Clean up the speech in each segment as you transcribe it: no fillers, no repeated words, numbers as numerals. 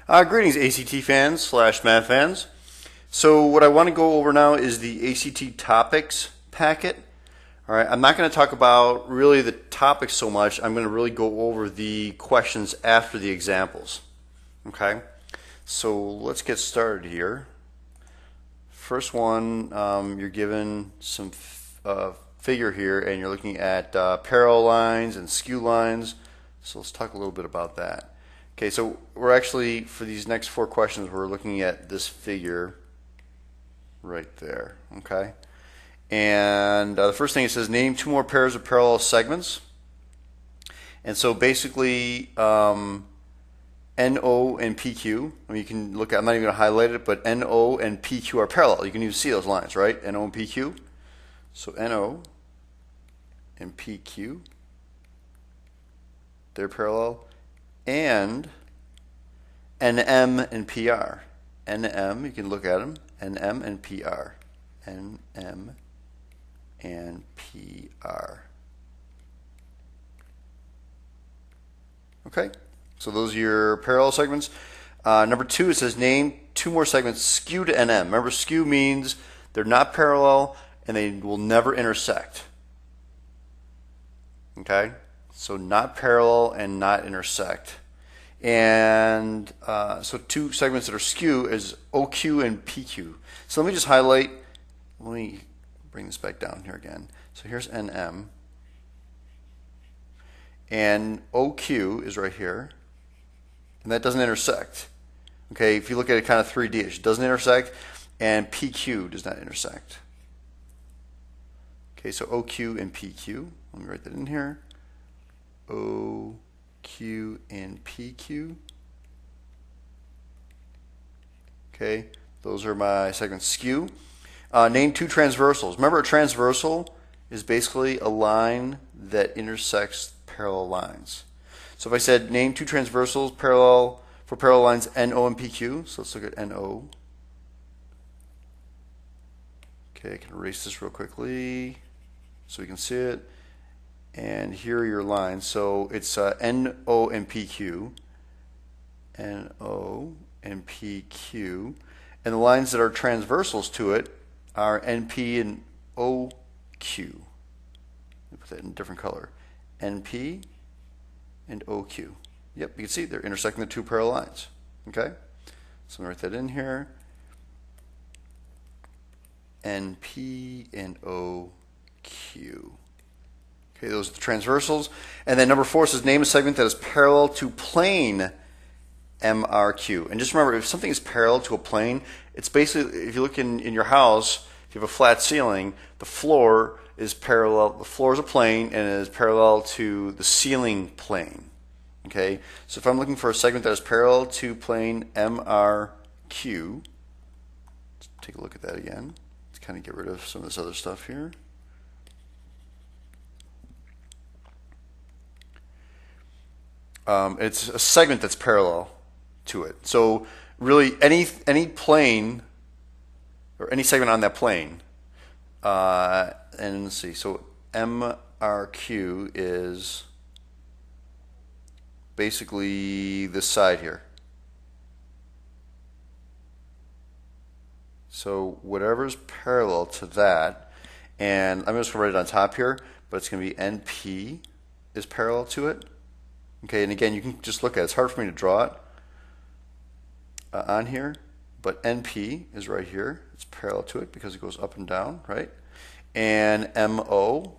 Greetings, ACT fans slash math fans. So what I want to go over now is the ACT topics packet. All right, I'm not going to talk about really the topics so much. I'm going to really go over the questions after the examples. Okay, so let's get started here. First one, you're given some figure here, and you're looking at parallel lines and skew lines. So let's talk a little bit about that. Okay, so we're actually, for these next four questions, we're looking at this figure right there, okay? And the first thing it says, name two more pairs of parallel segments. And so basically, NO and PQ, I mean, you can look at, I'm not even going to highlight it, but NO and PQ are parallel. You can even see those lines, right? NO and PQ. So NO and PQ, they're parallel. And NM and PR. NM, you can look at them, NM and PR. NM and PR. Okay, so those are your parallel segments. Number two, it says name two more segments skew to NM. Remember, skew means they're not parallel and they will never intersect. Okay? So not parallel and not intersect. And so two segments that are skew is OQ and PQ. So let me just highlight, let me bring this back down here again. So here's NM. And OQ is right here. And that doesn't intersect. Okay, if you look at it kind of 3D, it doesn't intersect. And PQ does not intersect. Okay, so OQ and PQ. Let me write that in here. OQ and PQ. Okay, those are my segments skew. Name two transversals. Remember, a transversal is basically a line that intersects parallel lines. So if I said name two transversals parallel for parallel lines NO and PQ, so let's look at NO. Okay, I can erase this real quickly so we can see it. And here are your lines. So it's NO and PQ, NO and PQ. And the lines that are transversals to it are NP and OQ. Let me put that in a different color. NP and OQ. Yep, you can see they're intersecting the two parallel lines. Okay? So I'm going to write that in here. NP and OQ. Okay, those are the transversals. And then number four says name a segment that is parallel to plane MRQ. And just remember, if something is parallel to a plane, it's basically, if you look in your house, if you have a flat ceiling, the floor is parallel, the floor is a plane and it is parallel to the ceiling plane. Okay, so if I'm looking for a segment that is parallel to plane MRQ, let's take a look at that again. Let's kind of get rid of some of this other stuff here. It's a segment that's parallel to it. So really any plane or any segment on that plane, and let's see, so MRQ is basically this side here. So whatever's parallel to that, and I'm just going to write it on top here, but it's going to be NP is parallel to it. Okay, and again, you can just look at it. It's hard for me to draw it on here, but NP is right here. It's parallel to it because it goes up and down, right? And MO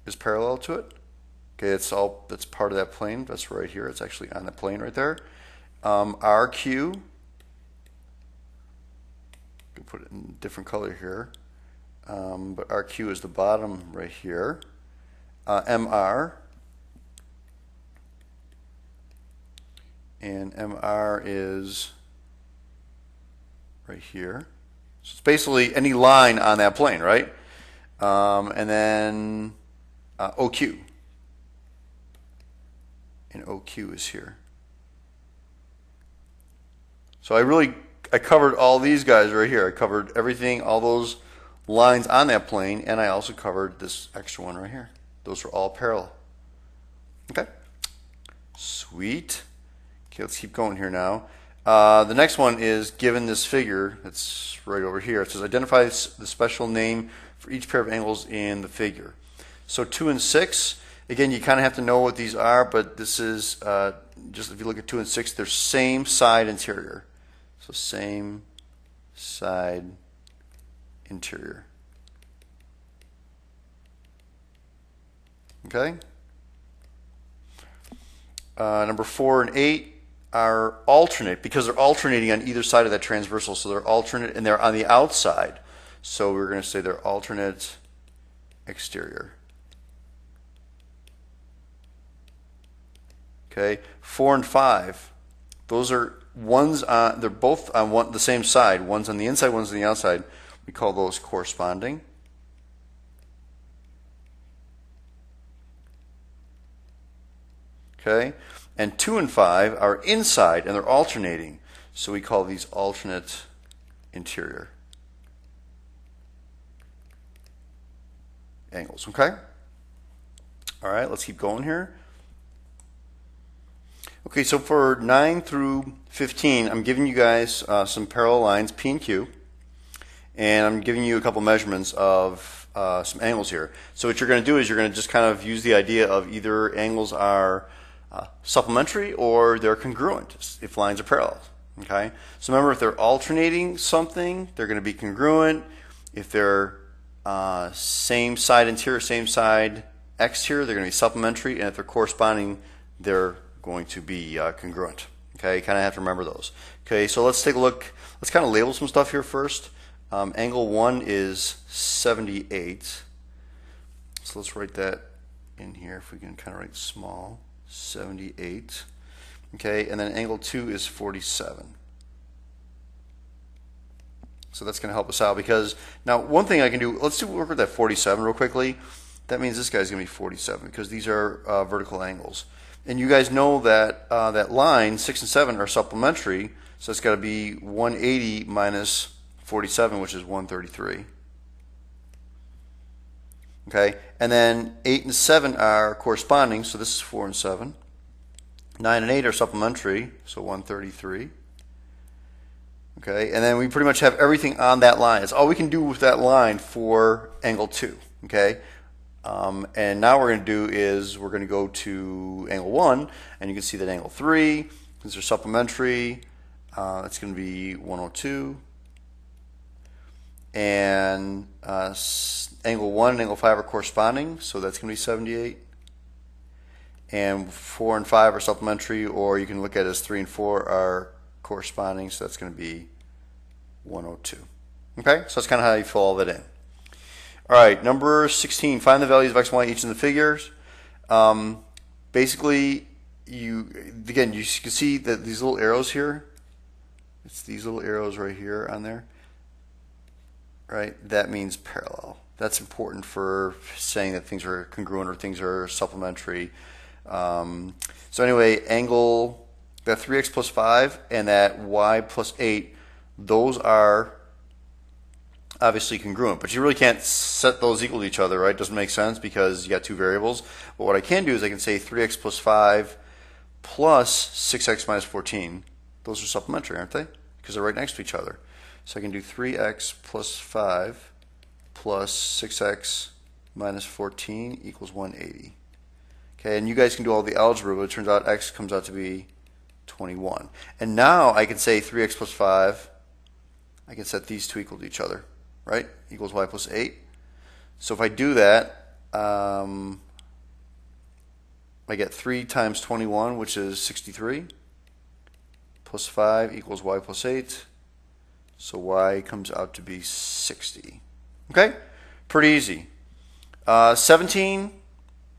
is parallel to it. Okay, that's part of that plane. That's right here. It's actually on the plane right there. RQ, can put it in a different color here, but RQ is the bottom right here. MR. And MR is right here. So it's basically any line on that plane, right? And then OQ. And OQ is here. So I covered all these guys right here. I covered everything, all those lines on that plane, and I also covered this extra one right here. Those are all parallel. Okay? Sweet. Okay, let's keep going here now. The next one is given this figure that's right over here. It says identify the special name for each pair of angles in the figure. So 2 and 6, again, you kind of have to know what these are, but this is just if you look at 2 and 6, they're same side interior. So same side interior. Okay? Number 4 and 8 are alternate because they're alternating on either side of that transversal. So they're alternate and they're on the outside. So we're going to say they're alternate exterior. Okay, 4 and 5, those are one's on, they're both on the same side. One's on the inside, one's on the outside. We call those corresponding. Okay, and 2 and 5 are inside and they're alternating. So we call these alternate interior angles. Okay? All right, let's keep going here. Okay, so for 9 through 15, I'm giving you guys some parallel lines, P and Q, and I'm giving you a couple measurements of some angles here. So what you're going to do is you're going to just kind of use the idea of either angles are supplementary or they're congruent if lines are parallel. Okay, so remember, if they're alternating something, they're going to be congruent. If they're same side interior, same side exterior, they're going to be supplementary, and if they're corresponding, they're going to be congruent. Okay, you kind of have to remember those. Okay, so let's take a look. Let's kind of label some stuff here first. Angle 1 is 78. So let's write that in here if we can kind of write small. 78. Okay, and then angle 2 is 47. So that's going to help us out because now one thing I can do, let's work with that 47 real quickly. That means this guy's going to be 47 because these are vertical angles. And you guys know that that line 6 and 7 are supplementary, so it's got to be 180 minus 47, which is 133. Okay, and then 8 and 7 are corresponding, so this is 4 and 7. 9 and 8 are supplementary, so 133. Okay, and then we pretty much have everything on that line. It's all we can do with that line for angle 2. Okay. And now what we're going to do is we're going to go to angle 1, and you can see that angle 3, since they're supplementary, it's going to be 102. And angle 1 and angle 5 are corresponding, so that's going to be 78. And 4 and 5 are supplementary, or you can look at it as 3 and 4 are corresponding, so that's going to be 102. Okay, so that's kind of how you fill all that in. All right, number 16, find the values of x and y each in the figures. Basically, you can see that these little arrows here, it's these little arrows right here on there, right? That means parallel. That's important for saying that things are congruent or things are supplementary. So anyway, angle, that 3x plus 5 and that y plus 8, those are obviously congruent, but you really can't set those equal to each other, right? Doesn't make sense because you got two variables. But what I can do is I can say 3x plus 5 plus 6x minus 14. Those are supplementary, aren't they? Because they're right next to each other. So I can do 3x plus 5 plus 6x minus 14 equals 180. Okay, and you guys can do all the algebra, but it turns out x comes out to be 21. And now I can say 3x plus 5, I can set these two equal to each other, right? Equals y plus 8. So if I do that, I get 3 times 21, which is 63, plus 5 equals y plus 8. So y comes out to be 60. Okay? Pretty easy. 17,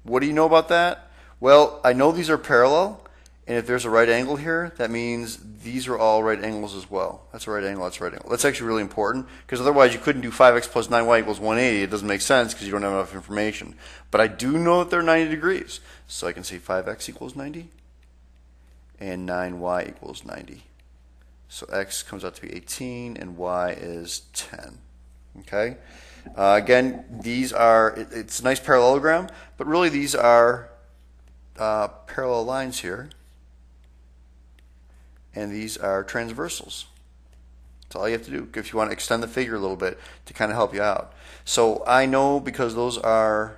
what do you know about that? Well, I know these are parallel, and if there's a right angle here, that means these are all right angles as well. That's a right angle, that's a right angle. That's actually really important, because otherwise you couldn't do 5x plus 9y equals 180. It doesn't make sense because you don't have enough information. But I do know that they're 90 degrees. So I can say 5x equals 90, and 9y equals 90. So x comes out to be 18, and y is 10. Okay? Again, these are, it's a nice parallelogram, but really these are parallel lines here. and these are transversals. That's all you have to do if you want to extend the figure a little bit to kind of help you out. So I know because those are,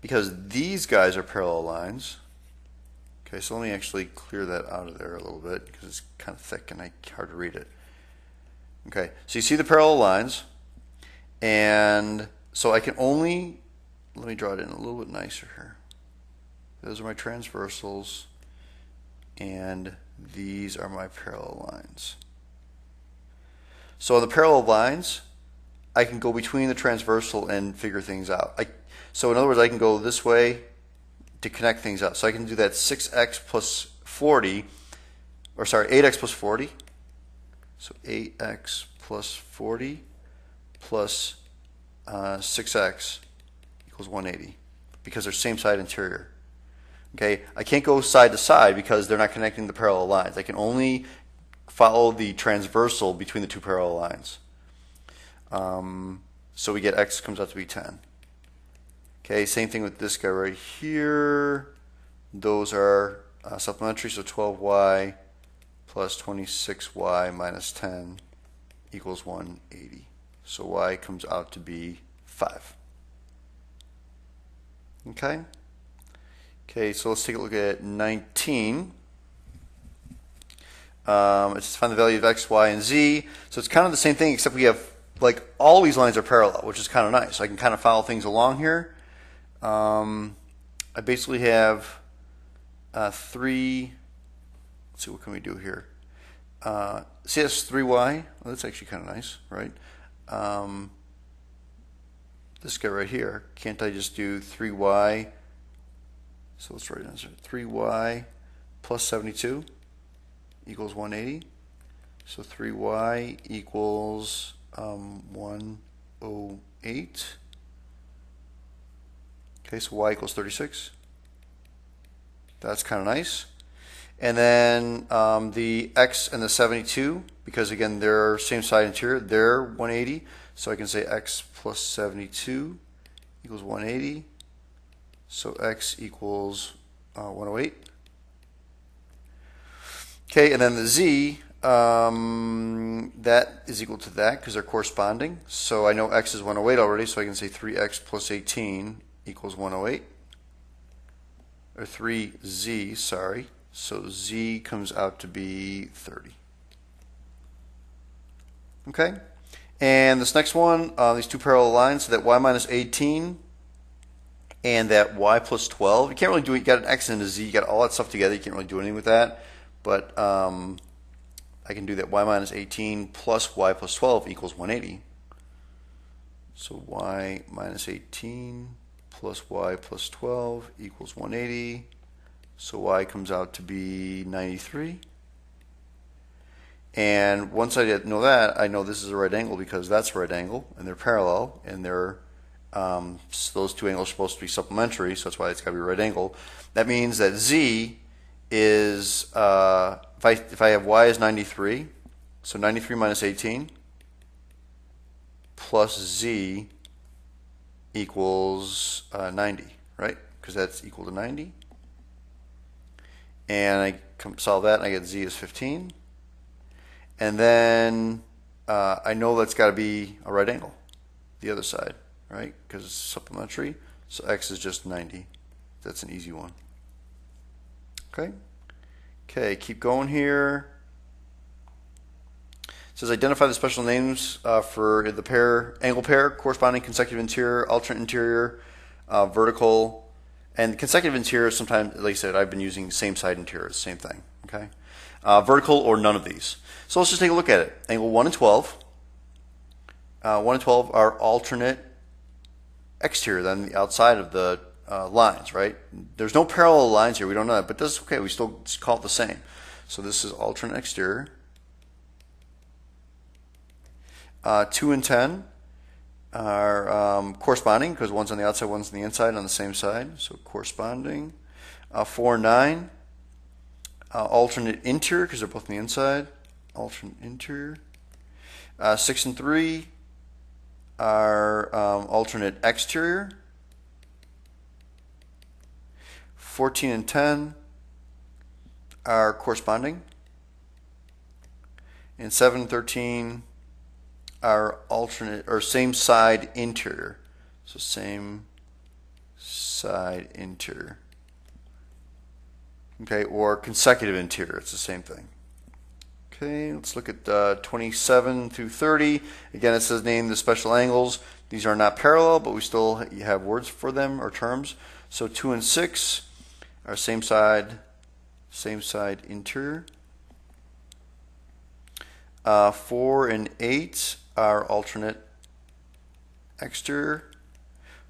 because these guys are parallel lines. Okay, so let me actually clear that out of there a little bit because it's kind of thick and hard to read it. Okay, so you see the parallel lines, and so I can only, let me draw it in a little bit nicer here. Those are my transversals, and these are my parallel lines. So on the parallel lines, I can go between the transversal and figure things out. So in other words, I can go this way to connect things up. So I can do that 6x plus 40, or sorry, 8x plus 40. So 8x plus 40 plus 6x equals 180 because they're same side interior. Okay, I can't go side to side because they're not connecting the parallel lines. I can only follow the transversal between the two parallel lines. So we get x comes out to be 10. Okay, same thing with this guy right here. Those are supplementary, so 12y plus 26y minus 10 equals 180. So y comes out to be 5. Okay? Okay, so let's take a look at 19. It's to find the value of x, y, and z. So it's kind of the same thing, except we have, like, all these lines are parallel, which is kind of nice. So I can kind of follow things along here. I basically have 3, let's see, what can we do here? See, that's 3y. Well, that's actually kind of nice, right? This guy right here, can't I just do 3y? So let's write it down. 3y plus 72 equals 180. So 3y equals 108. Okay, so y equals 36. That's kind of nice. And then the x and the 72, because again they're same side interior, they're 180. So I can say x plus 72 equals 180. So x equals 108. Okay, and then the z, that is equal to that because they're corresponding. So I know x is 108 already, so I can say 3x plus 18 equals 108. Or 3z, sorry. So z comes out to be 30. Okay? And this next one, these two parallel lines, so that y minus 18 and that y plus 12. You can't really do it. You got an x and a z. You got all that stuff together. You can't really do anything with that. But I can do that y minus 18 plus y plus 12 equals 180. So y minus 18 plus y plus 12 equals 180. So y comes out to be 93. And once I know that, I know this is a right angle because that's a right angle, and they're parallel, and they're so those two angles are supposed to be supplementary, so that's why it's got to be a right angle. That means that z is, if I have y as 93, so 93 minus 18 plus z equals 90, right? Because that's equal to 90. And I solve that, and I get z is 15. And then I know that's got to be a right angle, the other side, right? Because it's supplementary. So x is just 90. That's an easy one. Okay. Okay, keep going here. It says identify the special names for the angle pair, corresponding consecutive interior, alternate interior, vertical, and consecutive interior. Sometimes, like I said, I've been using same side interior, same thing. Okay, vertical or none of these. So let's just take a look at it. Angle 1 and 12. 1 and 12 are alternate exterior than the outside of the lines, right? There's no parallel lines here. We don't know that, but that's okay. We still call it the same. So this is alternate exterior. 2 and 10 are corresponding because one's on the outside, one's on the inside on the same side. So corresponding. 4 and 9 alternate interior because they're both on the inside. Alternate interior. 6 and 3 are alternate exterior. 14 and 10 are corresponding, and 7 and 13 are alternate or same side interior. So same side interior. Okay, or consecutive interior, it's the same thing. Okay, let's look at 27 through 30. Again, it says name the special angles. These are not parallel, but we still have words for them or terms. So 2 and 6 are same side interior. 4 and 8 are alternate exterior.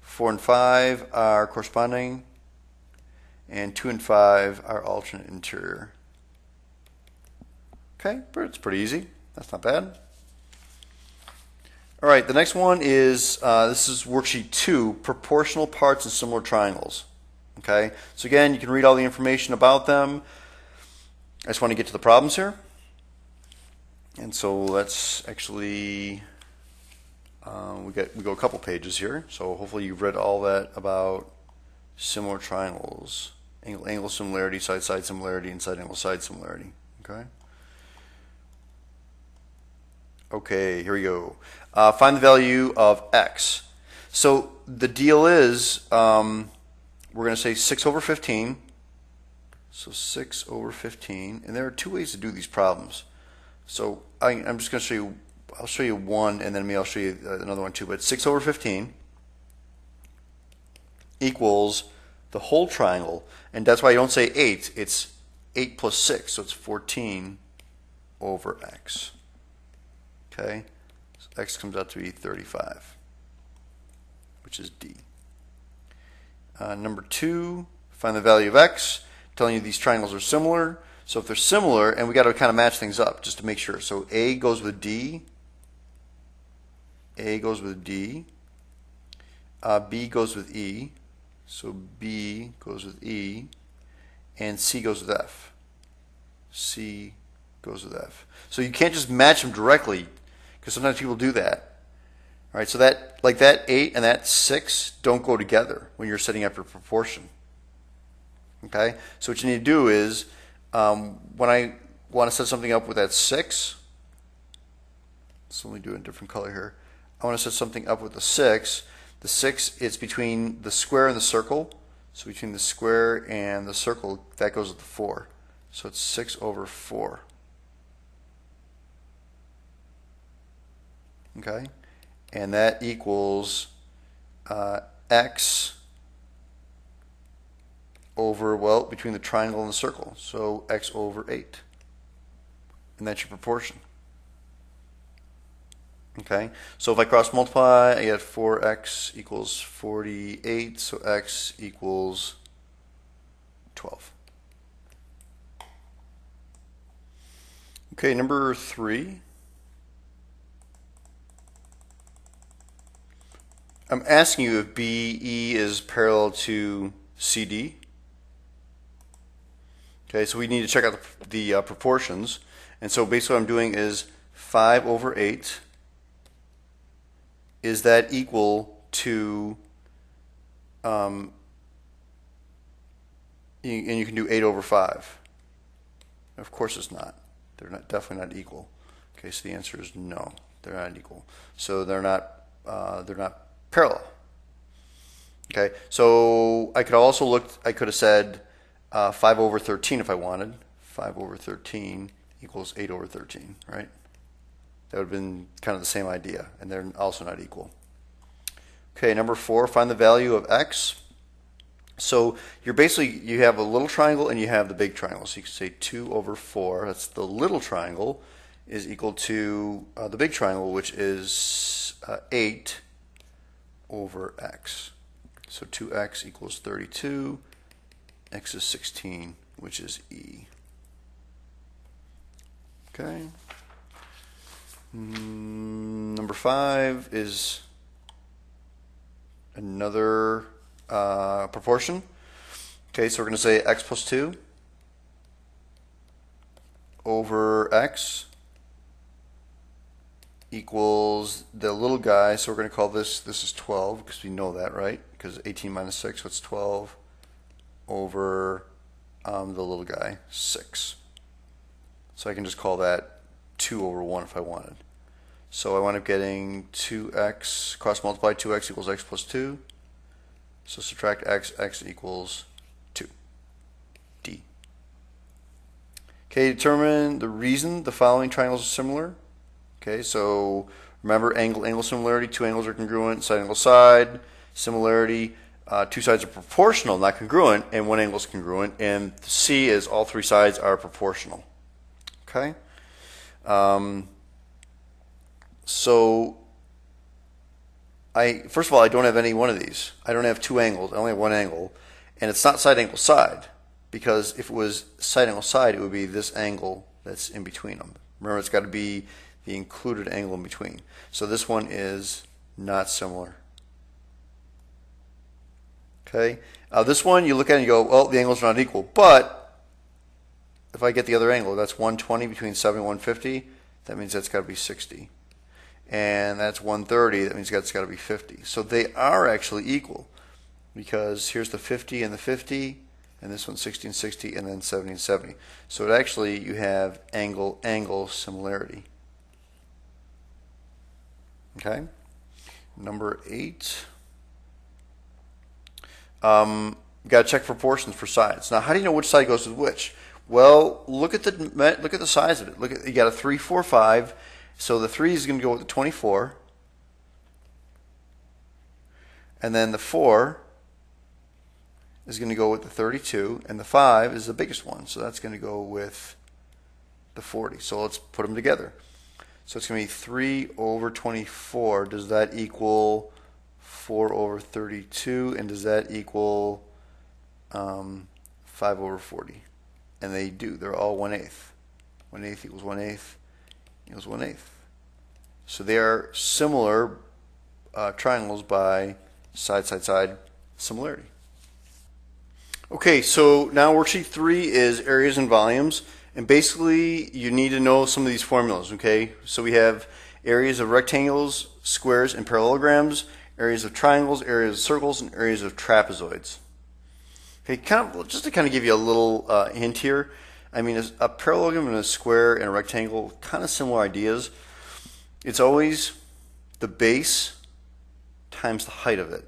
4 and 5 are corresponding, and 2 and 5 are alternate interior. Okay, but it's pretty easy. That's not bad. All right, the next one is, this is worksheet 2, proportional parts and similar triangles. Okay, so again, you can read all the information about them. I just want to get to the problems here. And so let's actually, we go a couple pages here. So hopefully you've read all that about similar triangles, angle similarity, side similarity, and side angle side similarity. Okay. Okay, here we go. Find the value of x. So the deal is, we're going to say 6 over 15. So 6 over 15, and there are two ways to do these problems. So I'm just going to show you, I'll show you one, and then maybe I'll show you another one too. But 6 over 15 equals the whole triangle, and that's why you don't say 8. It's 8 plus 6, so it's 14 over x. Okay, so x comes out to be 35, which is D. Number 2, find the value of x. Telling you these triangles are similar. So if they're similar, and we got to kind of match things up just to make sure. So A goes with D. A goes with D. B goes with E. So B goes with E. And C goes with F. C goes with F. So you can't just match them directly, because sometimes people do that. All right, so that, like that 8 and that 6 don't go together when you're setting up your proportion. Okay, so what you need to do is, when I want to set something up with that 6, let's only do it in a different color here. I want to set something up with the 6. The 6 is between the square and the circle. So between the square and the circle, that goes with the 4. So it's 6 over 4. Okay, and that equals x over, well, between the triangle and the circle, so x over 8. And that's your proportion. Okay, so if I cross multiply, I get 4x equals 48, so x equals 12. Okay, number 3. I'm asking you if BE is parallel to CD. Okay, so we need to check out the proportions. And so basically what I'm doing is 5 over 8. Is that equal to, and you can do 8 over 5. Of course it's not. They're not, definitely not equal. Okay, so the answer is no, they're not equal. So they're not parallel. Okay, so I could also look, I could have said 5 over 13 if I wanted. 5 over 13 equals 8 over 13, right? That would have been kind of the same idea, and they're also not equal. Okay, number 4, find the value of x. So you're basically, you have a little triangle and you have the big triangle. So you can say 2 over 4, that's the little triangle, is equal to the big triangle, which is 8 over x. So 2x equals 32. X is 16, which is E. Okay. Number 5 is another proportion. Okay, so we're going to say x plus 2 over x equals the little guy, so we're going to call this is 12, because we know that, right? Because 18 minus 6, so it's 12 over the little guy, 6. So I can just call that 2 over 1 if I wanted. So I wind up getting 2x, cross multiply 2x equals x plus 2. So subtract x, x equals 2. D. Okay, determine the reason the following triangles are similar. Okay, so remember angle similarity, two angles are congruent, side angle side, similarity, two sides are proportional, not congruent, and one angle is congruent, and C is all three sides are proportional. Okay? So first of all, I don't have any one of these. I don't have two angles. I only have one angle. And it's not side angle side, because if it was side angle side, it would be this angle that's in between them. Remember, it's got to be the included angle in between. So this one is not similar. Okay? This one, you look at it and you go, well, the angles are not equal. But if I get the other angle, that's 120 between 70 and 150. That means that's got to be 60. And that's 130. That means that's got to be 50. So they are actually equal, because here's the 50 and the 50, and this one's 60 and 60, and then 70 and 70. So it actually, you have angle similarity. Okay? Number 8. Got to check proportions for sides. Now, how do you know which side goes with which? Well, look at the size of it. You got a 3, 4, 5. So the 3 is going to go with the 24, and then the 4 is going to go with the 32, and the 5 is the biggest one, so that's going to go with the 40. So let's put them together. So it's going to be 3 over 24. Does that equal 4 over 32? And does that equal 5 over 40? And they do. They're all 1/8. 1/8 equals 1/8 equals 1/8. So they are similar triangles by side similarity. Okay, so now worksheet 3 is areas and volumes, and basically you need to know some of these formulas. Okay, so we have areas of rectangles, squares, and parallelograms, areas of triangles, areas of circles, and areas of trapezoids. Okay, just to give you a little hint here. I mean, a parallelogram and a square and a rectangle, kind of similar ideas. It's always the base times the height of it.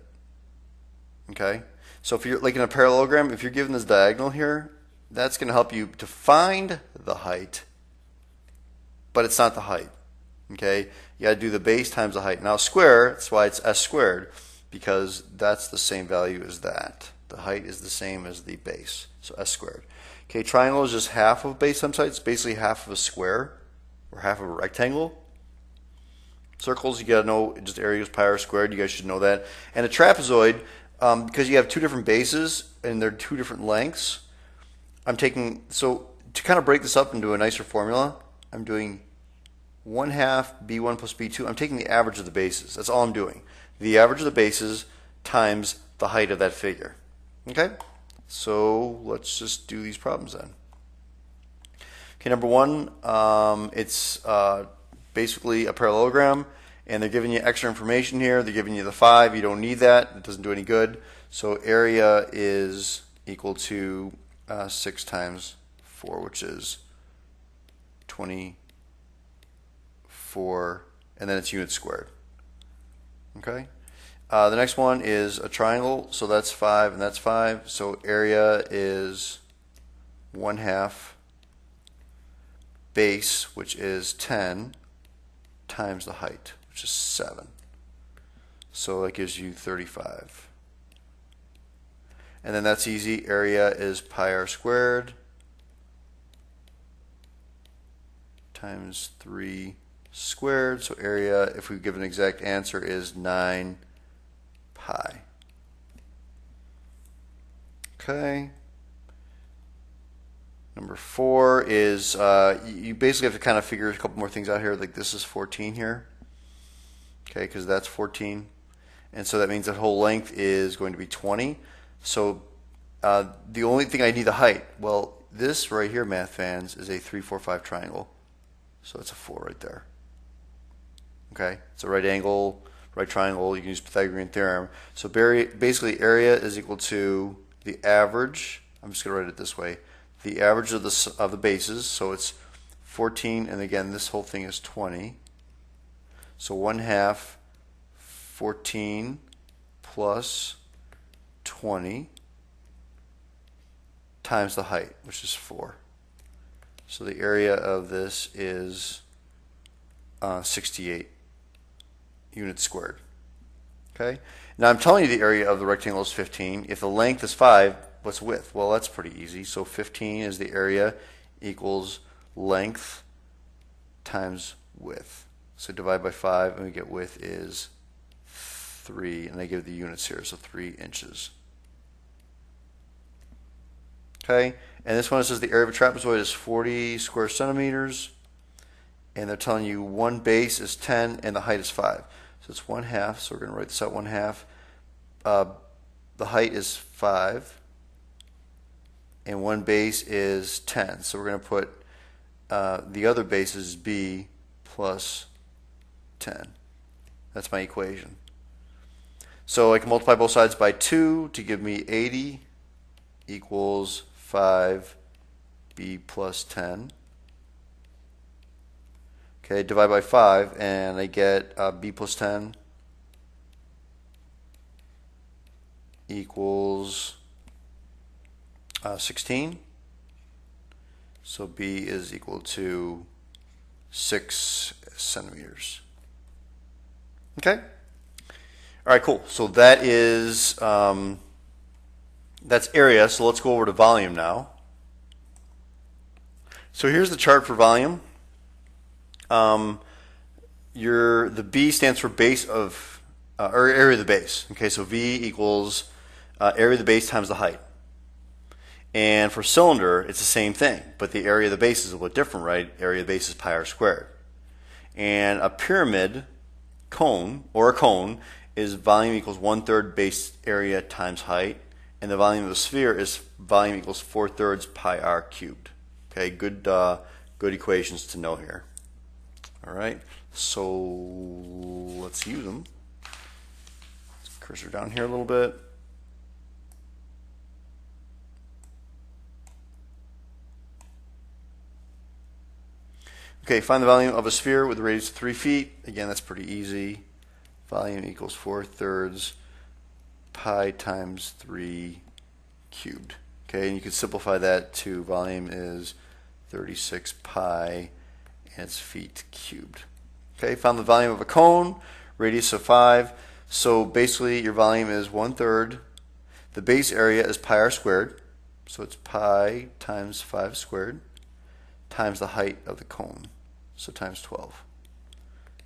Okay? So if you're like in a parallelogram, if you're given this diagonal here, that's going to help you to find the height, but it's not the height. Okay? You got to do the base times the height. Now square, that's why it's s squared, because that's the same value as that. The height is the same as the base, so s squared. Okay, triangle is just half of base times height. It's basically half of a square or half of a rectangle. Circles, you got to know just areas pi r squared. You guys should know that. And a trapezoid, because you have two different bases and they're two different lengths, so to kind of break this up into a nicer formula, I'm doing 1/2 b1 plus b2. I'm taking the average of the bases. That's all I'm doing. The average of the bases times the height of that figure. Okay? So let's just do these problems then. Okay, number 1, it's basically a parallelogram, and they're giving you extra information here. They're giving you the 5. You don't need that. It doesn't do any good. So area is equal to 6 times 4, which is 24, and then it's units squared. Okay? The next one is a triangle, so that's 5 and that's 5. So area is 1/2 base, which is 10, times the height, which is 7. So that gives you 35. And then that's easy. Area is pi r squared times 3 squared. So area, if we give an exact answer, is 9 pi. Okay. Number 4 is, you basically have to kind of figure a couple more things out here. Like this is 14 here. Okay, because that's 14. And so that means that whole length is going to be 20. So the only thing I need the height. Well, this right here, math fans, is a 3, 4, 5 triangle. So it's a 4 right there. Okay, it's a right angle, right triangle. You can use Pythagorean theorem. So basically area is equal to the average I'm just going to write it this way. The average of the bases, so it's 14, and again, this whole thing is 20. So 1/2 14 plus 20 times the height, which is 4. So the area of this is 68 units squared. Okay. Now I'm telling you the area of the rectangle is 15. If the length is 5, what's width? Well, that's pretty easy. So 15 is the area equals length times width. So divide by 5 and we get width is 3, and I give the units here, so 3 inches. Okay, and this one says the area of a trapezoid is 40 square centimeters, and they're telling you one base is 10 and the height is 5. So it's 1/2, so we're going to write this out 1/2. The height is 5, and one base is 10. So we're going to put the other base is b plus 10. That's my equation. So I can multiply both sides by 2 to give me 80 equals 5b plus 10. Okay, divide by 5 and I get b plus 10 equals 16. So b is equal to 6 centimeters. Okay. All right, cool. So that is that's area. So let's go over to volume now. So here's the chart for volume. The B stands for base of or area of the base. Okay, so V equals area of the base times the height. And for cylinder, it's the same thing, but the area of the base is a little bit different, right? Area of the base is pi r squared. And a pyramid cone or a cone is volume equals 1/3 base area times height, and the volume of the sphere is volume equals 4/3 pi r cubed. Okay, good equations to know here. All right, so let's use them. Let's cursor down here a little bit. Okay, find the volume of a sphere with a radius of 3 feet. Again, that's pretty easy. Volume equals 4/3 pi times 3 cubed. Okay, and you can simplify that to volume is 36 pi and it's feet cubed. Okay, found the volume of a cone, radius of 5. So basically your volume is 1/3. The base area is pi r squared. So it's pi times 5 squared times the height of the cone. So times 12.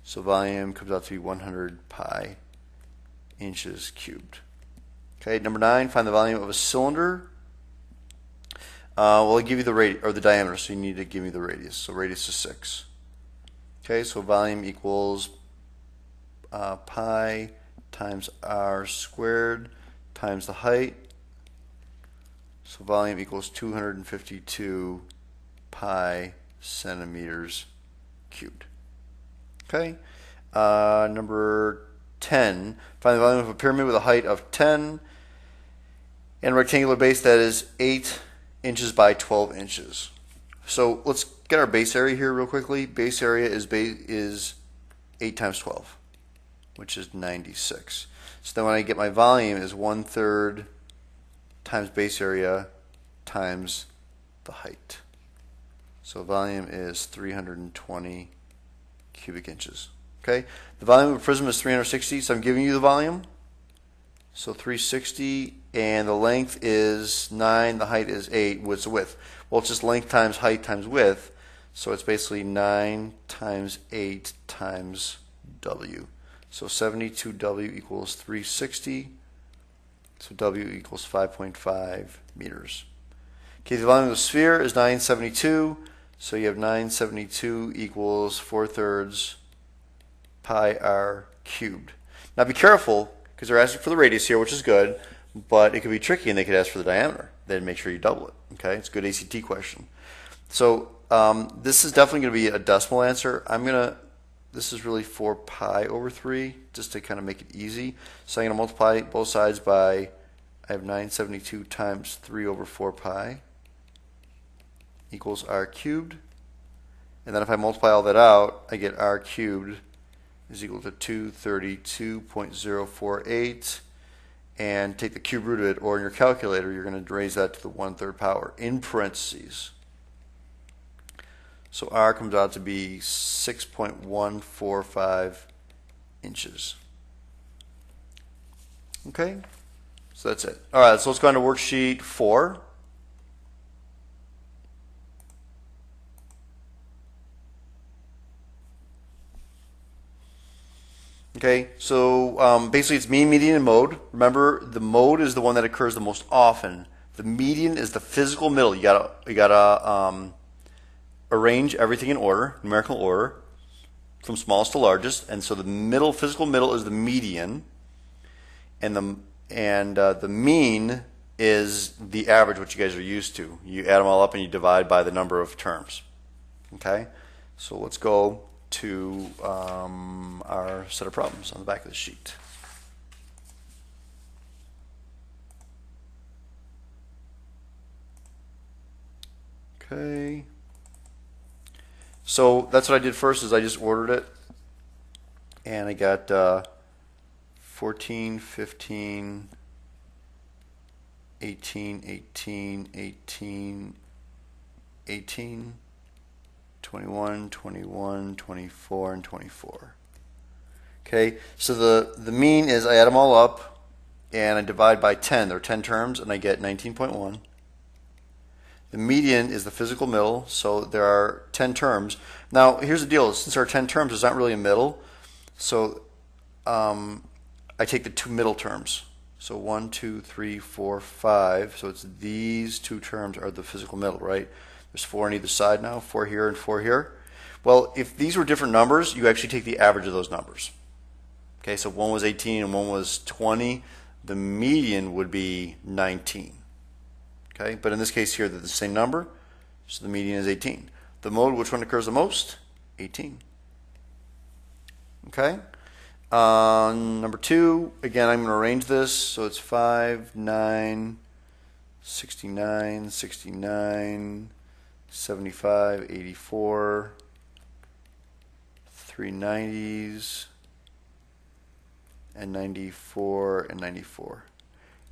So volume comes out to be 100 pi inches cubed. Okay, number 9, find the volume of a cylinder. Well, I'll give you the radius or the diameter, so you need to give me the radius. So radius is 6. Okay, so volume equals pi times r squared times the height. So volume equals 252 pi centimeters cubed. Okay. Number 10, find the volume of a pyramid with a height of 10 and a rectangular base that is 8 inches by 12 inches. So let's get our base area here real quickly. Base area is 8 times 12, which is 96. So then when I get my volume is 1/3 times base area times the height. So volume is 320 cubic inches. Okay, the volume of a prism is 360, so I'm giving you the volume. So 360, and the length is 9, the height is 8. What's the width? Well, it's just length times height times width, so it's basically 9 times 8 times W. So 72W equals 360, so W equals 5.5 meters. Okay, the volume of the sphere is 972, so you have 972 equals 4/3 pi r cubed. Now be careful, because they're asking for the radius here, which is good, but it could be tricky and they could ask for the diameter. Then make sure you double it. Okay, it's a good ACT question. So this is definitely going to be a decimal answer. This is really 4 pi over 3, just to kind of make it easy. So I'm going to multiply both sides by I have 972 times 3 over 4 pi equals r cubed. And then if I multiply all that out, I get r cubed is equal to 232.048. And take the cube root of it, or in your calculator, you're going to raise that to the 1/3 power in parentheses. So r comes out to be 6.145 inches. Okay, so that's it. All right, so let's go on to worksheet 4. Okay, so basically it's mean, median, and mode. Remember, the mode is the one that occurs the most often. The median is the physical middle. You gotta arrange everything in order, numerical order, from smallest to largest. And so the middle, physical middle, is the median, and the mean is the average, which you guys are used to. You add them all up and you divide by the number of terms. Okay, so let's go to our set of problems on the back of the sheet. Okay, so that's what I did first, is I just ordered it, and I got 14, 15, 18, 18, 18, 18, 21, 21, 24, and 24. Okay, so the mean is I add them all up and I divide by 10. There are 10 terms and I get 19.1. The median is the physical middle, so there are 10 terms. Now, here's the deal. Since there are 10 terms, there's not really a middle. So I take the two middle terms. So 1, 2, 3, 4, 5. So it's these two terms are the physical middle, right? There's 4 on either side now, 4 here and 4 here. Well, if these were different numbers, you actually take the average of those numbers. Okay, so one was 18 and one was 20. The median would be 19. Okay, but in this case here, they're the same number, so the median is 18. The mode, which one occurs the most? 18. Okay. Number 2, again, I'm going to arrange this, so it's 5, 9, 69, 69, 75, 84, 390s, and 94, and 94.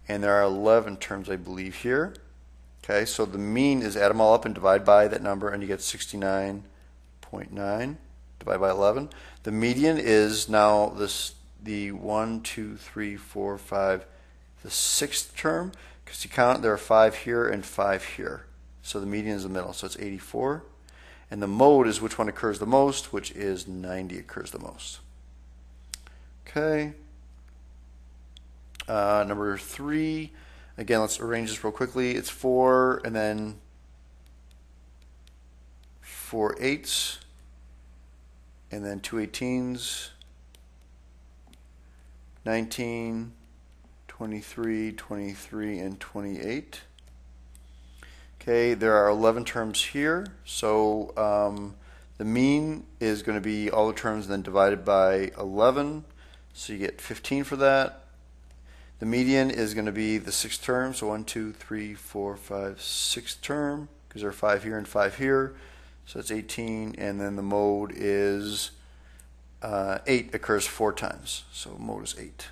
And there are 11 terms, I believe, here. Okay, so the mean is add them all up and divide by that number, and you get 69.9. Divide by 11. The median is now the 1, 2, 3, 4, 5, the 6th term, because you count, there are 5 here and 5 here. So the median is the middle, so it's 84. And the mode is which one occurs the most, which is 90 occurs the most. Okay. Number 3, again, let's arrange this real quickly. It's 4 and then 4 8s and then 2 18s, 19, 23, 23, and 28. Okay, there are 11 terms here, so the mean is going to be all the terms and then divided by 11, so you get 15 for that. The median is going to be the 6th term, so 1, 2, 3, 4, 5, 6th term, because there are 5 here and 5 here, so that's 18, and then the mode is 8 occurs 4 times, so mode is 8.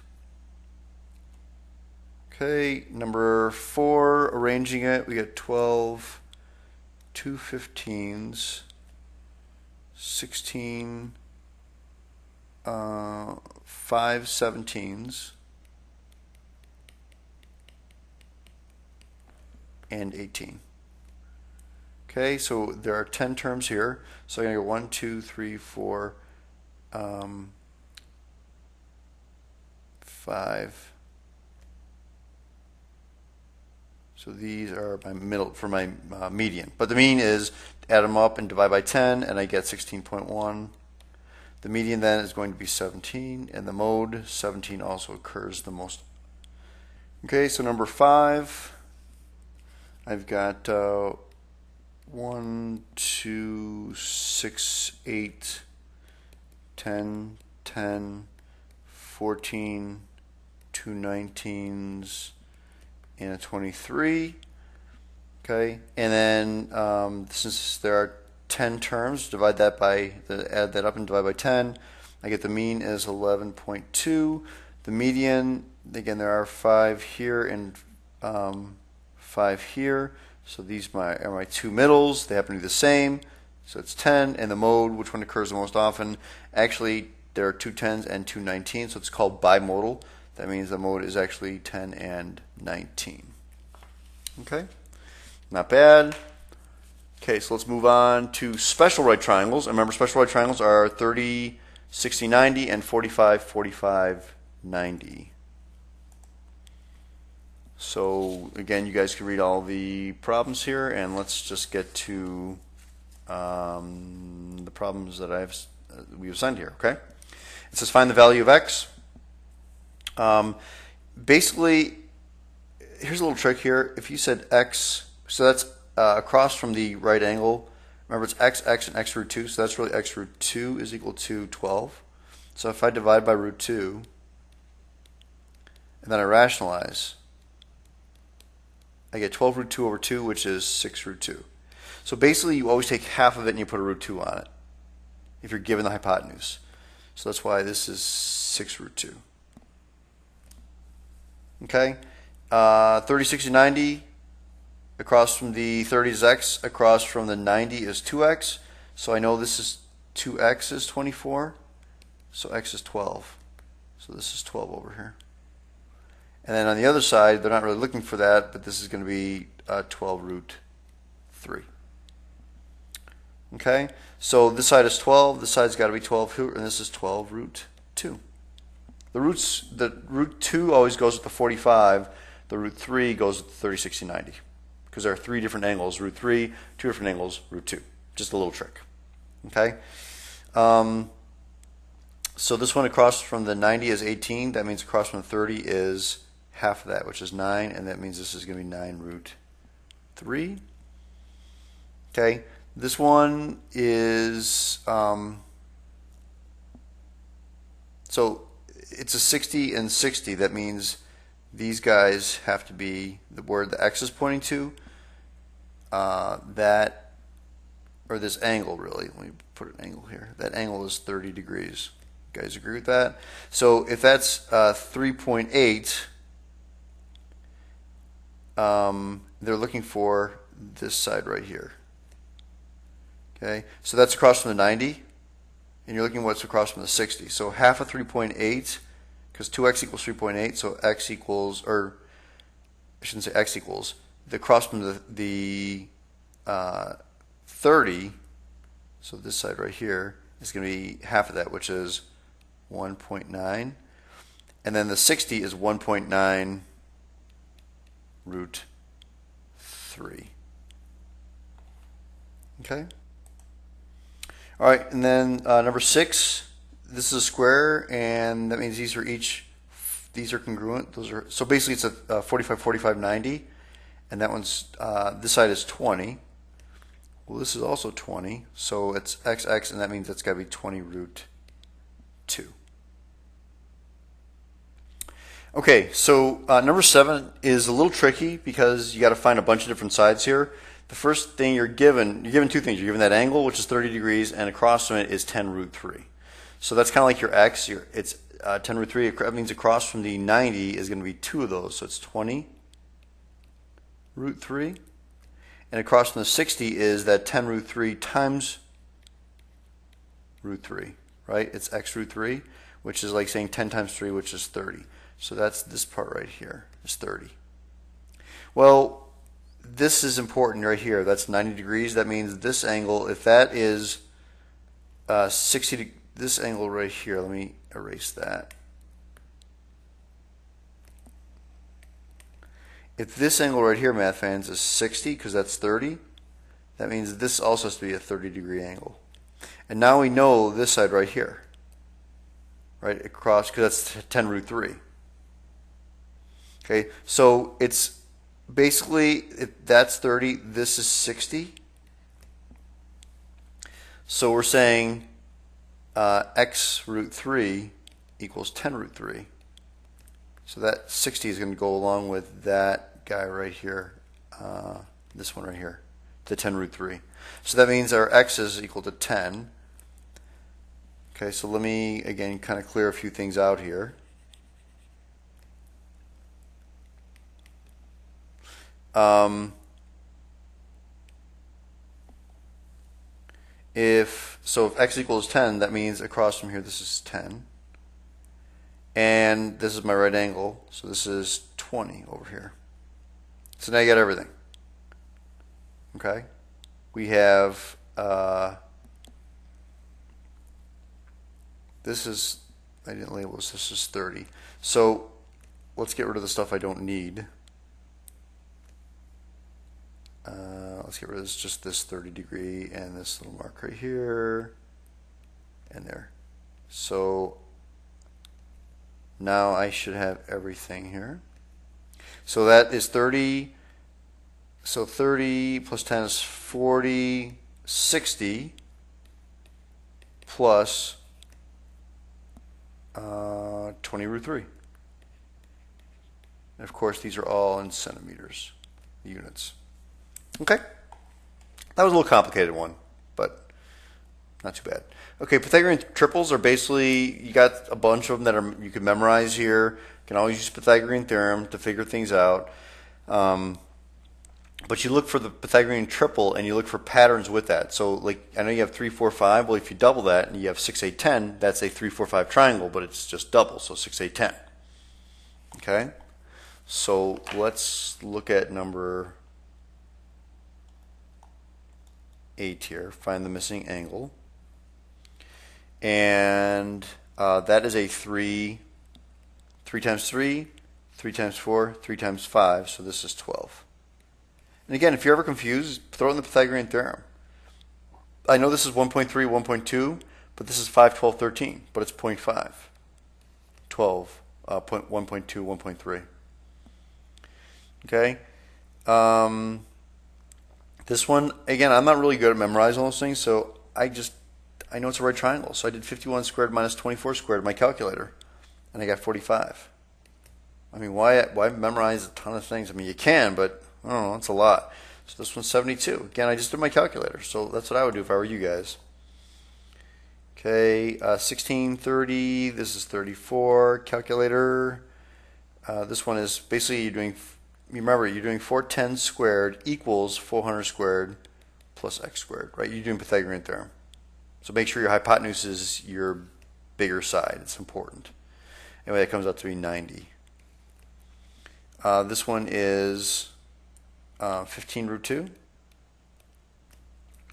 Okay, number 4, arranging it, we get 12, 2 15s, 16, 5 17s, and 18. Okay, so there are 10 terms here. So I'm going to go 1, 2, 3, 4, 5. So these are my middle for my median. But the mean is add them up and divide by 10, and I get 16.1. The median then is going to be 17, and the mode 17 also occurs the most. Okay, so number 5. I've got 1, 2, 6, 8, 10, 10, 14, 2 19s, and a 23. Okay, and then since there are 10 terms, divide that by, add that up and divide by 10. I get the mean is 11.2. The median, again, there are 5 here and 5 here. So these are my two middles. They happen to be the same. So it's 10. And the mode, which one occurs the most often? Actually, there are two 10s and two 19s, so it's called bimodal. That means the mode is actually 10 and 19. Okay, not bad. Okay, so let's move on to special right triangles. And remember, special right triangles are 30, 60, 90, and 45, 45, 90. So again, you guys can read all the problems here, and let's just get to the problems that we've assigned here. Okay, it says find the value of x. Basically, here's a little trick here. If you said x, so that's across from the right angle. Remember, it's x, and x root 2, so that's really x root 2 is equal to 12. So if I divide by root 2, and then I rationalize, I get 12 root 2 over 2, which is 6 root 2. So basically, you always take half of it and you put a root 2 on it, if you're given the hypotenuse. So that's why this is 6 root 2. Okay, 30, 60, 90, across from the 30 is x, across from the 90 is 2x. So I know this is 2x is 24, so x is 12. So this is 12 over here. And then on the other side, they're not really looking for that, but this is going to be 12 root 3. Okay, so this side is 12, this side's got to be 12, and this is 12 root 2. The root 2 always goes with the 45, the root 3 goes with the 30, 60, 90. Because there are three different angles, root 3, two different angles, root 2. Just a little trick. Okay, so this one across from the 90 is 18, that means across from the 30 is half of that, which is 9, and that means this is going to be 9 root 3. Okay, this one is, so it's a 60 and 60. That means these guys have to be where the x is pointing to, that, or this angle really. Let me put an angle here. That angle is 30 degrees. You guys agree with that? So if that's 3.8, they're looking for this side right here. Okay, so that's across from the 90, and you're looking at what's across from the 60. So half of 3.8, because 2x equals 3.8, so x equals, or I shouldn't say x equals, the cross from the 30, so this side right here is going to be half of that, which is 1.9, and then the 60 is 1.9 root 3. Okay. All right, and then number 6, this is a square, and that means these are congruent. Those are, so basically it's a 45, 45, 90, and that one's, this side is 20. Well, this is also 20, so it's x, and that means that's got to be 20 root 2. Okay, so number 7 is a little tricky because you got to find a bunch of different sides here. The first thing you're given two things. You're given that angle, which is 30 degrees, and across from it is 10 root 3. So that's kind of like your x. It's 10 root 3. That means across from the 90 is going to be 2 of those. So it's 20 root 3. And across from the 60 is that 10 root 3 times root 3, right? It's x root 3, which is like saying 10 times 3, which is 30. So that's this part right here is 30. Well, this is important right here. That's 90 degrees. That means this angle, if that is 60, this angle right here, let me erase that. If this angle right here, math fans, is 60, because that's 30, that means this also has to be a 30-degree angle. And now we know this side right here, right, across, because that's 10 root 3. Okay, so it's basically, if that's 30, this is 60. So we're saying x root 3 equals 10 root 3. So that 60 is going to go along with that guy right here, this one right here, to 10 root 3. So that means our x is equal to 10. Okay, so let me, again, kind of clear a few things out here. If x equals 10, that means across from here this is 10. And this is my right angle, so this is 20 over here. So now you got everything. Okay? We have, this is, I didn't label this is 30. So let's get rid of the stuff I don't need. Let's get rid of just this 30 degree and this little mark right here and there. So now I should have everything here. So that is 30. So 30 plus 10 is 40, 60 plus 20 root 3. And of course, these are all in centimeters, units. Okay, that was a little complicated one, but not too bad. Okay, Pythagorean triples are basically, you got a bunch of them that are you can memorize here. You can always use Pythagorean theorem to figure things out. But you look for the Pythagorean triple and you look for patterns with that. So like I know you have 3, 4, 5. Well, if you double that and you have 6, 8, 10, that's a 3, 4, 5 triangle, but it's just double, so 6, 8, 10. Okay? So let's look at number 8 here, find the missing angle. And that is a 3 times 3, 3 times 4, 3 times 5, so this is 12. And again, if you're ever confused, throw in the Pythagorean theorem. I know this is 1.3, 1.2, but this is 5, 12, 13, but it's 0.5, 12, 1.2, 1.3. Okay? This one, again, I'm not really good at memorizing all those things, so I know it's a right triangle. So I did 51 squared minus 24 squared in my calculator, and I got 45. I mean, why memorize a ton of things? I mean, you can, but I don't know, it's a lot. So this one's 72. Again, I just did my calculator, so that's what I would do if I were you guys. Okay, 16, 30, this is 34, calculator. This one is basically you're doing 410 squared equals 400 squared plus x squared, right? You're doing Pythagorean theorem. So make sure your hypotenuse is your bigger side. It's important. Anyway, that comes out to be 90. This one is 15 root 2.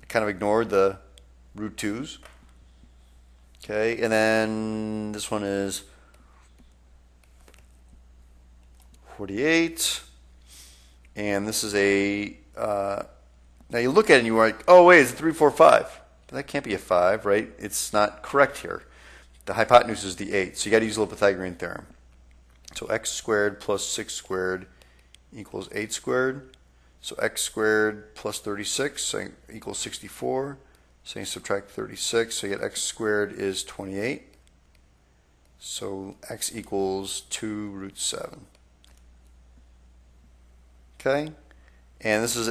I kind of ignored the root 2's. Okay, and then this one is 48. And this is a, now you look at it and you're like, oh wait, it's a 3, 4, 5. But that can't be a 5, right? It's not correct here. The hypotenuse is the 8, so you got to use a little Pythagorean theorem. So x squared plus 6 squared equals 8 squared. So x squared plus 36 equals 64. So you subtract 36, so you get x squared is 28. So x equals 2 root 7. Okay, and this is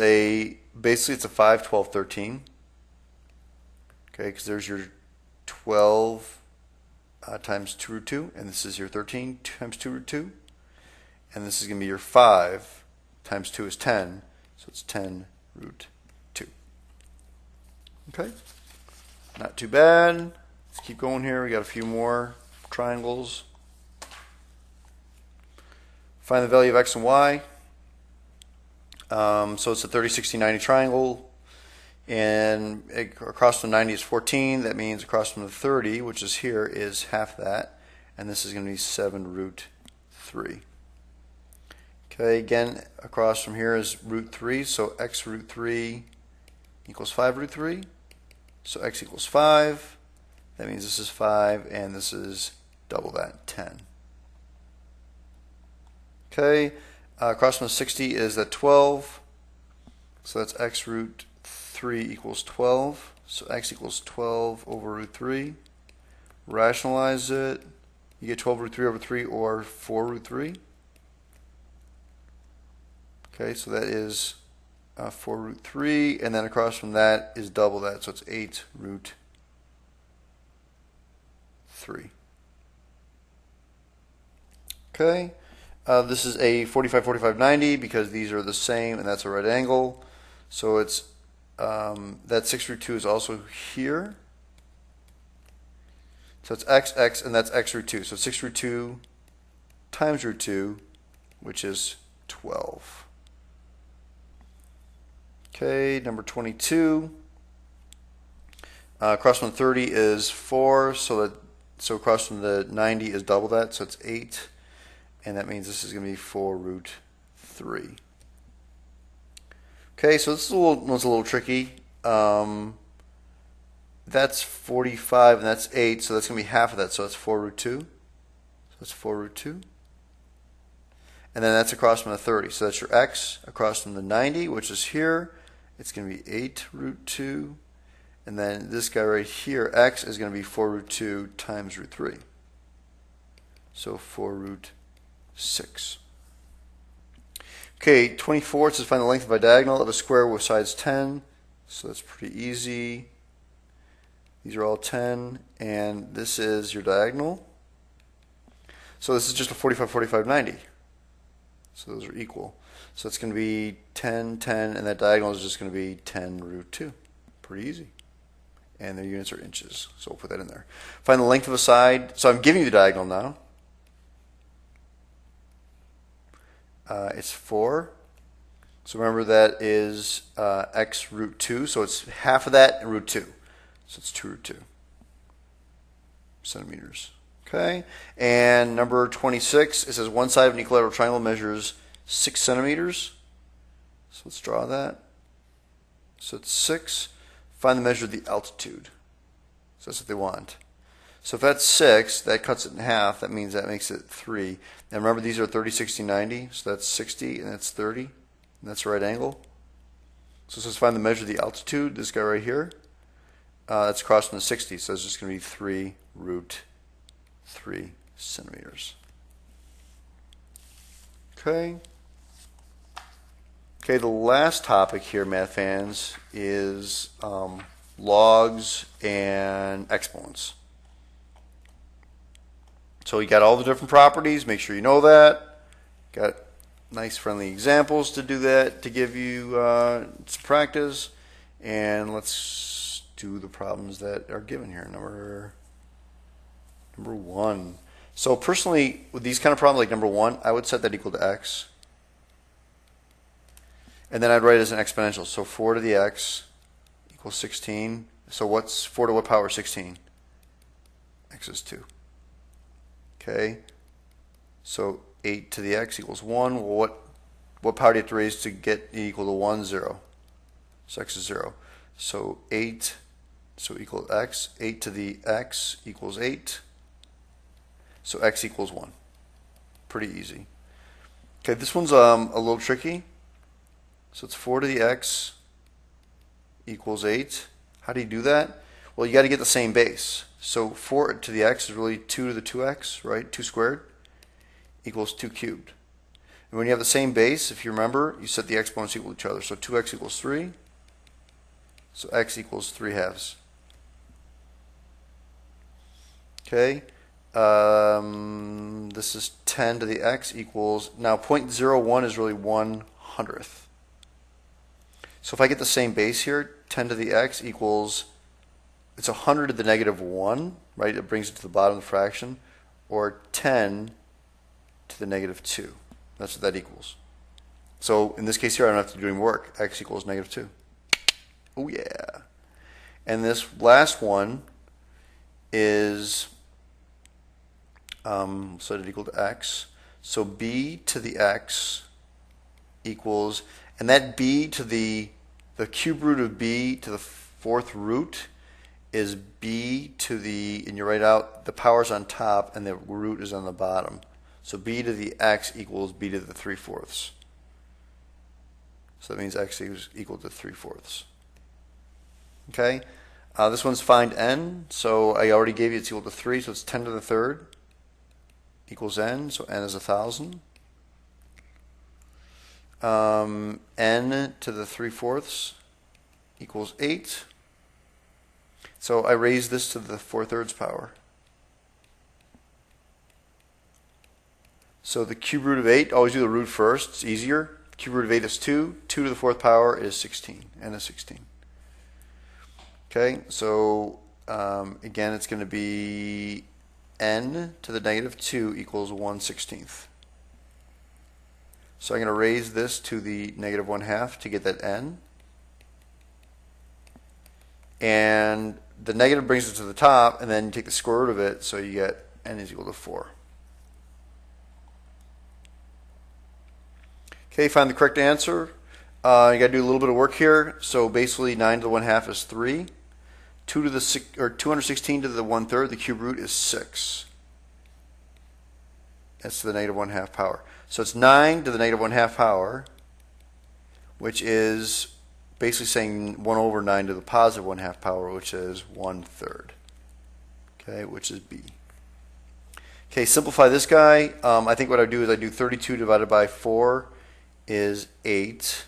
basically it's a 5, 12, 13. Okay, because there's your 12 times 2 root 2, and this is your 13 times 2 root 2. And this is going to be your 5 times 2 is 10, so it's 10 root 2. Okay, not too bad. Let's keep going here. We got a few more triangles. Find the value of x and y. So it's a 30, 60, 90 triangle, and across from 90 is 14. That means across from the 30, which is here, is half that, and this is going to be 7 root 3. Okay, again, across from here is root 3, so x root 3 equals 5 root 3. So x equals 5. That means this is 5, and this is double that, 10. Okay. Across from the 60 is that 12, so that's x root 3 equals 12, so x equals 12 over root 3. Rationalize it, you get 12 root 3 over 3 or 4 root 3. Okay, so that is 4 root 3, and then across from that is double that, so it's 8 root 3. Okay, this is a 45, 45, 90 because these are the same, and that's a right angle. So it's that 6 root 2 is also here. So it's x, x, and that's x root 2. So 6 root 2 times root 2, which is 12. Okay, number 22. Across from 30 is 4, so across from the 90 is double that, so it's 8. And that means this is going to be 4 root 3. Okay, so this one's a little tricky. That's 45 and that's 8, so that's going to be half of that, so that's 4 root 2. So that's 4 root 2. And then that's across from the 30, so that's your x. Across from the 90, which is here, it's going to be 8 root 2. And then this guy right here, x, is going to be 4 root 2 times root 3. So 4 root 6. Okay, 24, it says find the length of a diagonal of a square with sides 10. So that's pretty easy. These are all 10, and this is your diagonal. So this is just a 45, 45, 90. So those are equal. So it's going to be 10, 10, and that diagonal is just going to be 10 root 2. Pretty easy. And their units are inches, so we'll put that in there. Find the length of a side. So I'm giving you the diagonal now. It's 4. So remember that is x root 2, so it's half of that and root 2. So it's 2 root 2 centimeters. Okay, and number 26, it says one side of an equilateral triangle measures 6 centimeters. So let's draw that. So it's 6. Find the measure of the altitude. So that's what they want. So if that's 6, that cuts it in half. That means that makes it 3. And remember, these are 30, 60, 90. So that's 60, and that's 30. And that's a right angle. So it says find the measure of the altitude. This guy right here. That's across from the 60. So it's just going to be 3 root 3 centimeters. Okay. Okay, the last topic here, math fans, is logs and exponents. So you got all the different properties. Make sure you know that. Got nice friendly examples to do that, to give you some practice. And let's do the problems that are given here. Number 1. So personally, with these kind of problems like number 1, I would set that equal to x. And then I'd write it as an exponential. So 4 to the x equals 16. So what's 4 to what power 16? X is 2. Okay. So 8 to the x equals 1. Well, what power do you have to raise to get e equal to 1? 0. So x is 0. So 8, so equal to x. 8 to the x equals 8. So x equals 1. Pretty easy. Okay, this one's a little tricky. So it's 4 to the x equals 8. How do you do that? Well, you got to get the same base. So 4 to the x is really 2 to the 2x, right? 2 squared equals 2 cubed. And when you have the same base, if you remember, you set the exponents equal to each other. So 2x equals 3. So x equals 3 halves. Okay. This is 10 to the x equals, now 0.01 is really 1/100th. So if I get the same base here, 10 to the x equals, it's 100 to the negative 1, right? It brings it to the bottom of the fraction, or 10 to the negative 2. That's what that equals. So in this case here, I don't have to do any work. X equals negative 2. Oh yeah. And this last one is, set it equal to x. So b to the x equals, and that b to the cube root of b to the 4th root is b to the, and you write out the powers on top and the root is on the bottom. So b to the x equals b to the 3/4. So that means x is equal to 3/4. Okay, this one's find n. So I already gave you it's equal to 3, so it's 10 to the 3rd equals n. So n is 1,000. n to the 3/4 equals 8. So I raise this to the 4/3 power. So the cube root of 8, always do the root first, it's easier. Cube root of 8 is 2. 2 to the 4th power is 16, n is 16. Okay, so again, it's going to be n to the negative 2 equals 1/16. So I'm going to raise this to the negative 1/2 to get that n. And the negative brings it to the top, and then you take the square root of it, so you get n is equal to 4. Okay, find the correct answer. You got to do a little bit of work here. So basically 9 to the 1/2 is 3. 216 to the 1/3, the cube root is 6. That's to the negative 1/2 power. So it's 9 to the negative 1/2 power, which is basically saying 1 over 9 to the positive 1/2 power, which is 1/3. Okay, which is B. Okay, simplify this guy. I think what I do is I do 32 divided by 4 is 8.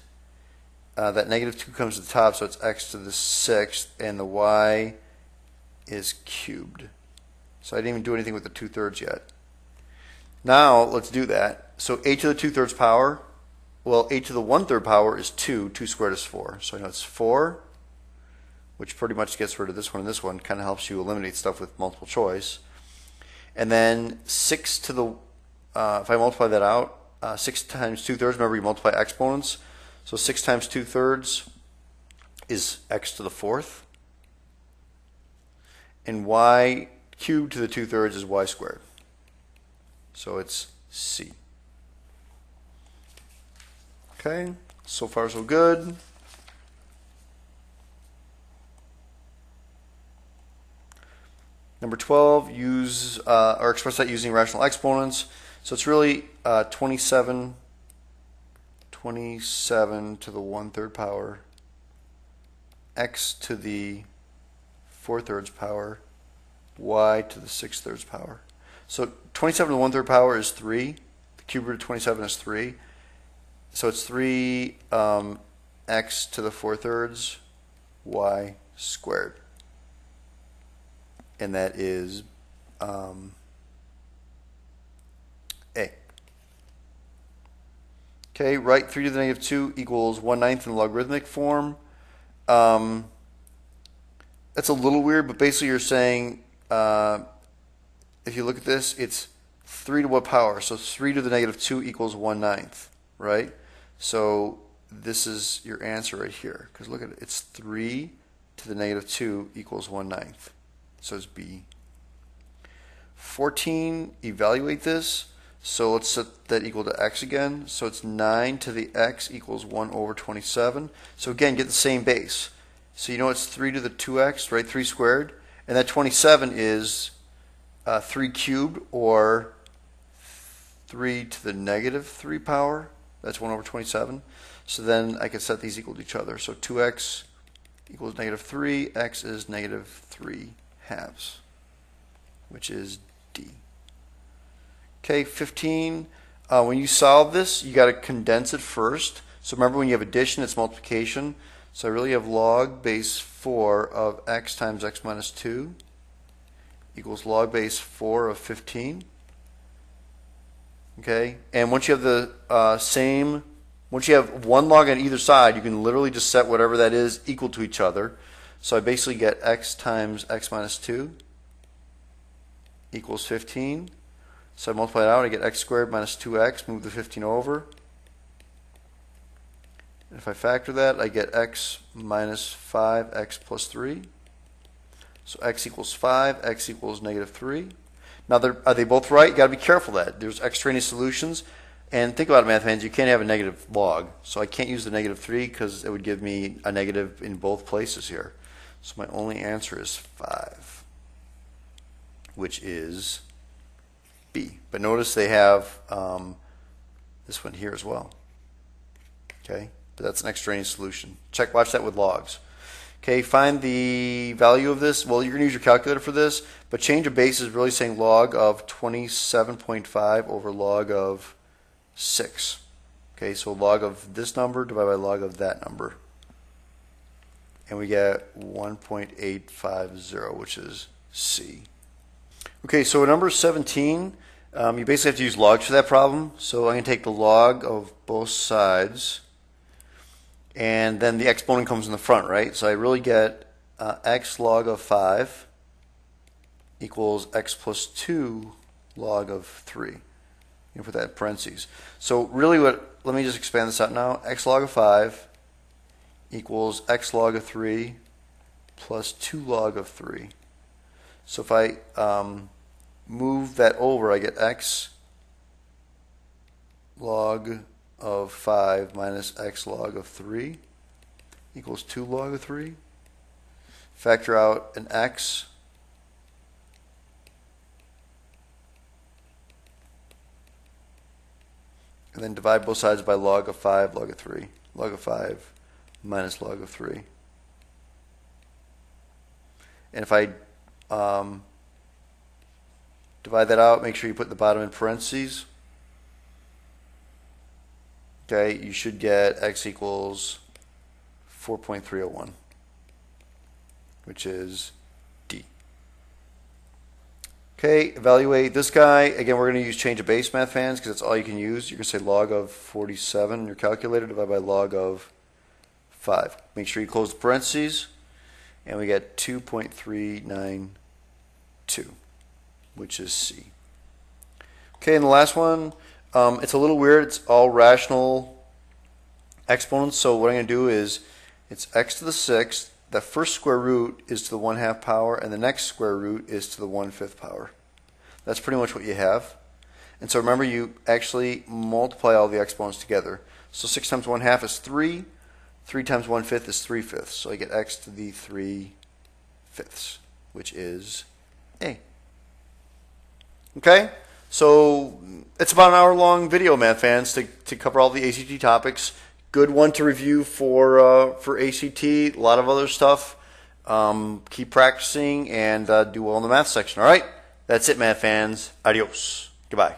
That negative 2 comes to the top, so it's x to the 6th, and the y is cubed. So I didn't even do anything with the 2/3 yet. Now let's do that. So 8 to the 2/3 power, well, 8 to the 1/3 power is 2. 2 squared is 4. So I know it's 4, which pretty much gets rid of this one and this one. Kind of helps you eliminate stuff with multiple choice. And then 6 to the, if I multiply that out, 6 times 2/3, remember you multiply exponents. So 6 times 2/3 is x to the 4th. And y cubed to the 2/3 is y squared. So it's C. Okay, so far so good. Number 12, use or express that using rational exponents. So it's really 27 to the 1/3 power, x to the 4/3 power, y to the 6/3 power. So 27 to the 1/3 power is 3. The cube root of 27 is 3. So it's 3 x to the 4/3 y squared. And that is A. Okay, write 3 to the negative 2 equals 1/9 in logarithmic form. That's a little weird, but basically you're saying, if you look at this, it's 3 to what power? So 3 to the negative 2 equals 1/9, right? So this is your answer right here. Because look at it, it's 3 to the negative 2 equals 1/9. So it's B. 14, evaluate this. So let's set that equal to x again. So it's 9 to the x equals 1 over 27. So again, get the same base. So you know it's 3 to the 2x, right? 3 squared. And that 27 is 3 cubed, or 3 to the negative 3 power. That's 1 over 27. So then I can set these equal to each other. So 2x equals negative 3. X is negative 3/2, which is D. Okay, 15. When you solve this, you got to condense it first. So remember, when you have addition, it's multiplication. So I really have log base 4 of x times x minus 2 equals log base 4 of 15. Okay, and once you have the once you have one log on either side, you can literally just set whatever that is equal to each other. So I basically get x times x minus 2 equals 15. So I multiply it out, I get x squared minus 2x, move the 15 over. And if I factor that, I get x minus 5x plus 3. So x equals 5, x equals negative 3. Now, are they both right? You got to be careful of that. There's extraneous solutions. And think about it, math fans, you can't have a negative log. So I can't use the negative 3 because it would give me a negative in both places here. So my only answer is 5, which is B. But notice they have this one here as well. Okay, but that's an extraneous solution. Watch that with logs. Okay, find the value of this. Well, you're going to use your calculator for this, but change of base is really saying log of 27.5 over log of 6. Okay, Okay, so log of this number divided by log of that number. And we get 1.850, which is C. Okay, so number 17, you basically have to use logs for that problem. So I'm going to take the log of both sides, and then the exponent comes in the front, right? So I really get x log of 5 equals x plus 2 log of 3. You put that in parentheses. So really let me just expand this out now. X log of 5 equals x log of 3 plus 2 log of 3. So if I move that over, I get x log of 5 minus x log of 3 equals 2 log of 3. Factor out an x. And then divide both sides by log of 5, log of 3. Log of 5 minus log of 3. And if I divide that out, make sure you put the bottom in parentheses. Okay, you should get x equals 4.301, which is D. Okay, evaluate this guy. Again, we're going to use change of base, math fans, because that's all you can use. You're going to say log of 47 in your calculator divided by log of 5. Make sure you close the parentheses, and we get 2.392, which is C. Okay, and the last one, it's a little weird. It's all rational exponents. So what I'm going to do is it's x to the 6th. The first square root is to the 1/2 power, and the next square root is to the 1/5 power. That's pretty much what you have. And so remember, you actually multiply all the exponents together. So 6 times 1/2 is 3. 3 times 1/5 is 3/5. So I get x to the 3/5, which is A. Okay? So it's about an hour-long video, math fans, to cover all the ACT topics. Good one to review for ACT. A lot of other stuff. Keep practicing and do well in the math section. All right? That's it, math fans. Adios. Goodbye.